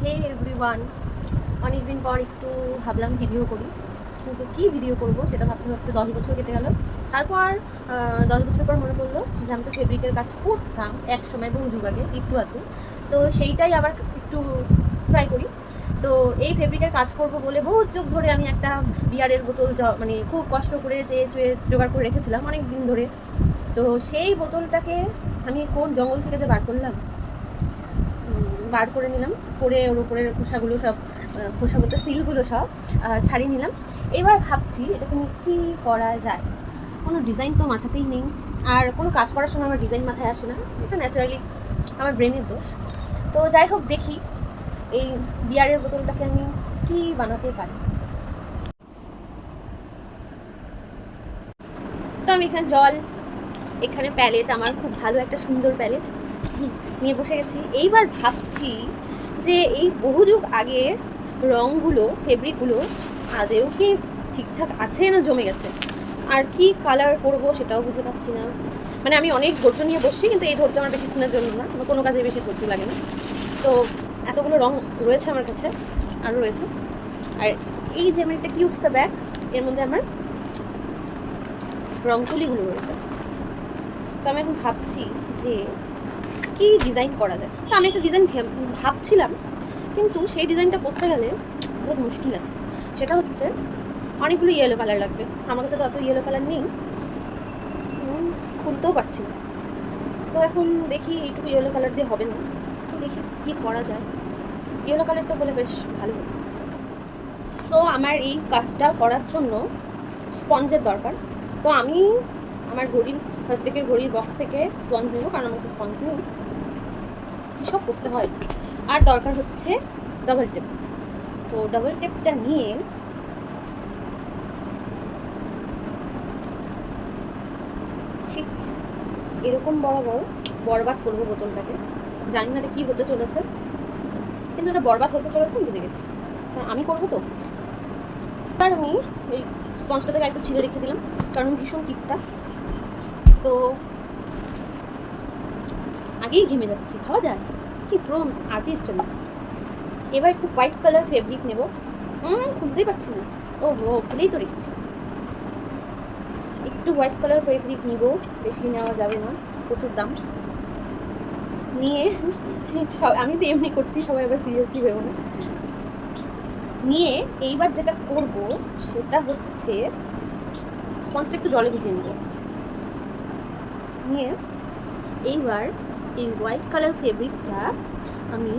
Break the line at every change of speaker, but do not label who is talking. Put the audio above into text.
হে everyone, অনেকদিন পর একটু ভাবলাম ভিডিও করি, কিন্তু কী ভিডিও করব সেটা ভাবতে ভাবতে 10 বছর কেটে গেল। তারপর 10 বছর পর মনে পড়লো যে আমি তো ফেব্রিকের কাজ করতাম এক সময়, বহু যুগ আগে, একটু আধটু। তো সেইটাই আবার একটু ট্রাই করি। তো এই ফেব্রিকের কাজ করব বলে বহু যুগ ধরে আমি একটা বিয়ারের বোতল মানে খুব কষ্ট করে চেয়ে জোগাড় করে রেখেছিলাম অনেক দিন ধরে। তো সেই বোতলটাকে আমি কোন জঙ্গল থেকে যে বার করলাম, বার করে নিলাম, করে ওর উপরের খোসাগুলো সব, খোসা বলতে সিলগুলো সব ছাড়িয়ে নিলাম। এবার ভাবছি এটাকে নিয়ে কী করা যায়। কোনো ডিজাইন তো মাথাতেই নেই, আর কোনো কাজ করার সময় আমার ডিজাইন মাথায় আসে না, এটা ন্যাচারালি আমার ব্রেনের দোষ। তো যাই হোক, দেখি এই বিয়ারের বোতলটাকে আমি কী বানাতে পারি। তো আমি এখানে জল, এখানে প্যালেট, আমার খুব ভালো একটা সুন্দর প্যালেট নিয়ে বসে গেছি। এইবার ভাবছি যে এই বহু যুগ আগের রঙগুলো, ফেব্রিকগুলো আদেও কি ঠিকঠাক আছে না জমে গেছে, আর কি কালার করব সেটাও বুঝে পাচ্ছি না। মানে আমি অনেক ধৈর্য নিয়ে বসছি, কিন্তু এই ধৈর্য আমার বেশিক্ষণের জন্য না, আমার কোনো কাজে বেশি ধৈর্য লাগে না। তো এতগুলো রঙ রয়েছে আমার কাছে, আরও রয়েছে। আর এই যে আমার একটা কিউটসা ব্যাগ, এর মধ্যে আমার রং তুলিগুলো রয়েছে। তো আমি এখন ভাবছি যে কি ডিজাইন করা যায়। তো আমি একটা ডিজাইন ভাবছিলাম, কিন্তু সেই ডিজাইনটা করতে গেলে বহুত মুশকিল আছে। সেটা হচ্ছে অনেকগুলো ইয়েলো কালার লাগবে, আমার কাছে তো অত ইয়েলো কালার নেই, খুলতেও পারছি না। তো এখন দেখি এইটুকু ইয়েলো কালার দিয়ে হবে না, তো দেখি কী করা যায়। ইয়েলো কালারটা বলে বেশ ভালো হতো। সো আমার এই কাজটা করার জন্য স্পঞ্জের দরকার। তো আমি আমার ঘড়ির ফার্স্টেকের ঘড়ির বক্স থেকে স্পঞ্জ নেবো, কারণ আমার কাছে স্পঞ্জ নেই, কী সব করতে হয়। আর দরকার হচ্ছে ডাবল টেপ। তো ডাবল টেপটা নিয়ে ঠিক এরকম বরাবর বরবাদ করবো বোতলটাকে। জানি না এটা কী হতে চলেছে, কিন্তু এটা বরবাদ হতে চলেছে আমি বুঝে গেছি, কারণ আমি করবো তো। এবার আমি এই স্পঞ্জটা থেকে একটু ছিঁড়ে রেখে দিলাম, কারণ ভীষণ টিপটা। তো আগেই ঘেমে যাচ্ছি, ভাবা যায় কি প্রো আর্টিস্ট আমি। এবার একটু হোয়াইট কালার ফেব্রিক নেব, খুলতেই পারছি না, ও খুলেই তো রেখেছি। একটু হোয়াইট কালার ফেব্রিক নিব, বেশি নেওয়া যাবে না, প্রচুর দাম। নিয়ে আমি তো এমনি করছি, সবাই আবার সিরিয়াসলি ভেবো না। নিয়ে এইবার যেটা করব সেটা হচ্ছে স্পঞ্জটা একটু জলে ভিজিয়ে নেব। নিয়ে এইবার এই হোয়াইট কালার ফেব্রিকটা আমি